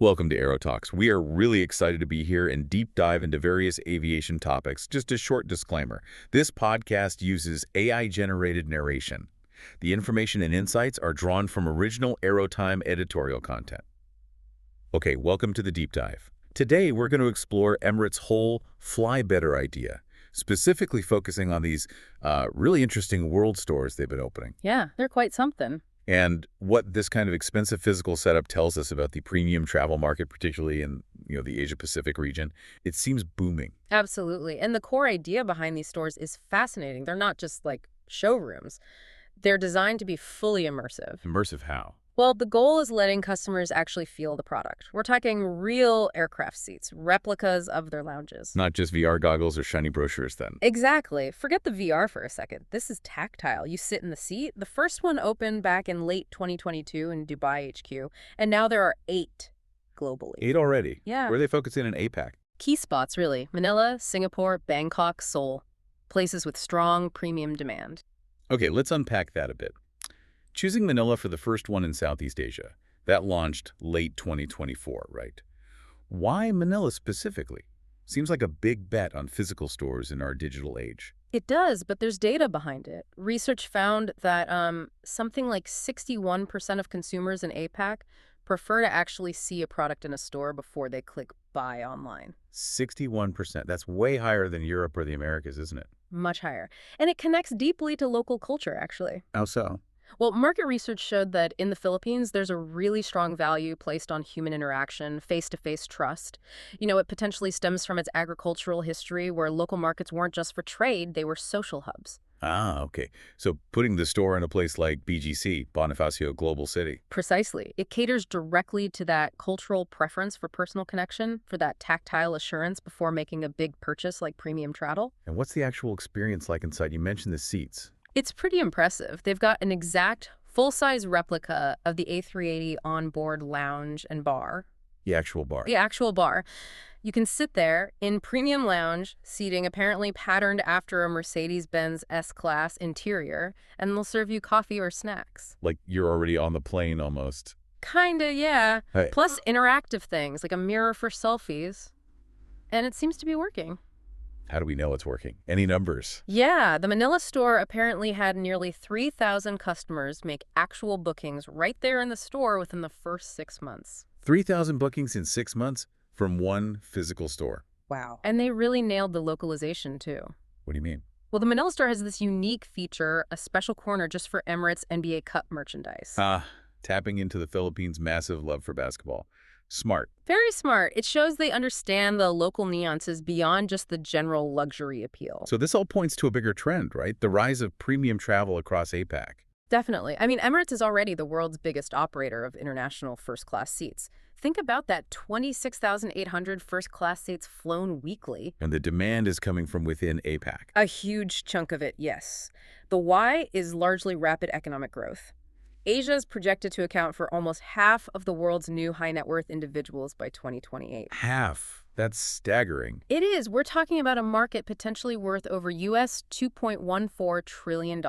Welcome to Aero Talks. We are really excited to be here and deep dive into various aviation topics. Just a short disclaimer. This podcast uses AI-generated narration. The information and insights are drawn from original Aerotime editorial content. Okay, welcome to the deep dive. Today, we're going to explore Emirates' whole fly better idea, specifically focusing on these really interesting world stores they've been opening. Yeah, they're quite something. And what this kind of expensive physical setup tells us about the premium travel market, particularly in the Asia-Pacific region. It seems booming. Absolutely. And the core idea behind these stores is fascinating. They're not just like showrooms. They're designed to be fully immersive. Immersive how? Well, the goal is letting customers actually feel the product. We're talking real aircraft seats, replicas of their lounges. Not just VR goggles or shiny brochures then. Exactly. Forget the VR for a second. This is tactile. You sit in the seat. The first one opened back in late 2022 in Dubai HQ, and now there are 8 globally. 8 already? Yeah. Where are they focusing in APAC? Key spots, really. Manila, Singapore, Bangkok, Seoul. Places with strong premium demand. Okay, let's unpack that a bit. Choosing Manila for the first one in Southeast Asia, that launched late 2024, right? Why Manila specifically? Seems like a big bet on physical stores in our digital age. It does, but there's data behind it. Research found that something like 61% of consumers in APAC prefer to actually see a product in a store before they click buy online. 61%. That's way higher than Europe or the Americas, isn't it? Much higher. And it connects deeply to local culture, actually. How so? Well, market research showed that in the Philippines, there's a really strong value placed on human interaction, face-to-face trust. It potentially stems from its agricultural history, where local markets weren't just for trade, they were social hubs. Ah, okay. So putting the store in a place like BGC, Bonifacio Global City. Precisely. It caters directly to that cultural preference for personal connection, for that tactile assurance before making a big purchase like premium travel. And what's the actual experience like inside? You mentioned the seats. It's pretty impressive. They've got an exact full-size replica of the A380 onboard lounge and bar. The actual bar. The actual bar. You can sit there in premium lounge seating apparently patterned after a Mercedes-Benz S-Class interior, and they'll serve you coffee or snacks. Like you're already on the plane almost. Kinda, yeah. Hey. Plus interactive things like a mirror for selfies. And it seems to be working. How do we know it's working? Any numbers? Yeah, the Manila store apparently had nearly 3,000 customers make actual bookings right there in the store within the first 6 months. 3,000 bookings in 6 months from one physical store. Wow. And they really nailed the localization, too. What do you mean? Well, the Manila store has this unique feature, a special corner just for Emirates NBA Cup merchandise. Tapping into the Philippines' massive love for basketball. Smart. Very smart. It shows they understand the local nuances beyond just the general luxury appeal. So this all points to a bigger trend, right? The rise of premium travel across APAC. Definitely. I mean, Emirates is already the world's biggest operator of international first-class seats. Think about that 26,800 first-class seats flown weekly. And the demand is coming from within APAC. A huge chunk of it, yes. The why is largely rapid economic growth. Asia is projected to account for almost half of the world's new high-net-worth individuals by 2028. Half. That's staggering. It is. We're talking about a market potentially worth over US $2.14 trillion.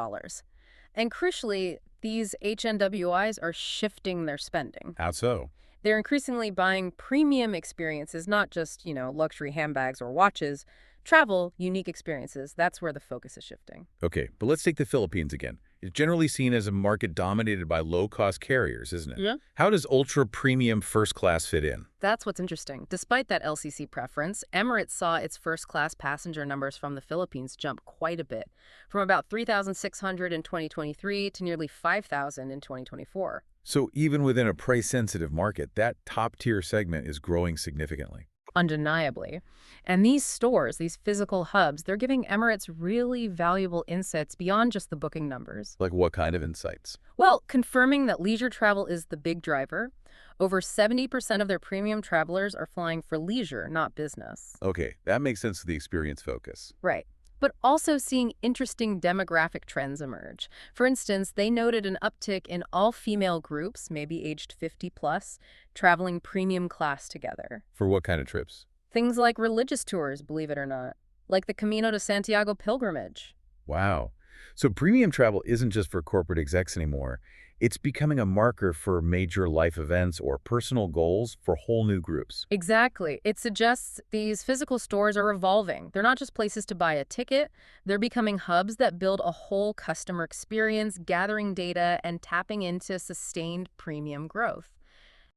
And crucially, these HNWIs are shifting their spending. How so? They're increasingly buying premium experiences, not just, luxury handbags or watches. Travel, unique experiences, that's where the focus is shifting. Okay, but let's take the Philippines again. It's generally seen as a market dominated by low-cost carriers, isn't it? Yeah. How does ultra-premium first class fit in? That's what's interesting. Despite that LCC preference, Emirates saw its first-class passenger numbers from the Philippines jump quite a bit, from about 3,600 in 2023 to nearly 5,000 in 2024. So even within a price-sensitive market, that top-tier segment is growing significantly. Undeniably. And these stores, these physical hubs, they're giving Emirates really valuable insights beyond just the booking numbers. Like what kind of insights? Well, confirming that leisure travel is the big driver. Over 70% of their premium travelers are flying for leisure, not business. Okay, that makes sense to the experience focus. Right. But also seeing interesting demographic trends emerge. For instance, they noted an uptick in all female groups, maybe aged 50 plus, traveling premium class together. For what kind of trips? Things like religious tours, believe it or not, like the Camino de Santiago pilgrimage. Wow. So premium travel isn't just for corporate execs anymore. It's becoming a marker for major life events or personal goals for whole new groups. Exactly. It suggests these physical stores are evolving. They're not just places to buy a ticket, they're becoming hubs that build a whole customer experience, gathering data and tapping into sustained premium growth.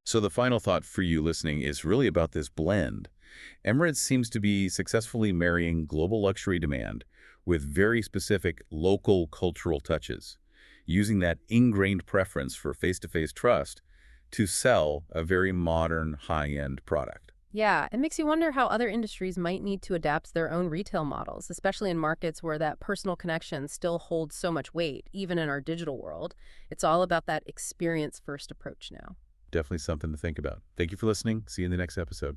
So the final thought for you listening is really about this blend. Emirates seems to be successfully marrying global luxury demand with very specific local cultural touches, using that ingrained preference for face-to-face trust to sell a very modern, high-end product. Yeah, it makes you wonder how other industries might need to adapt their own retail models, especially in markets where that personal connection still holds so much weight, even in our digital world. It's all about that experience-first approach now. Definitely something to think about. Thank you for listening. See you in the next episode.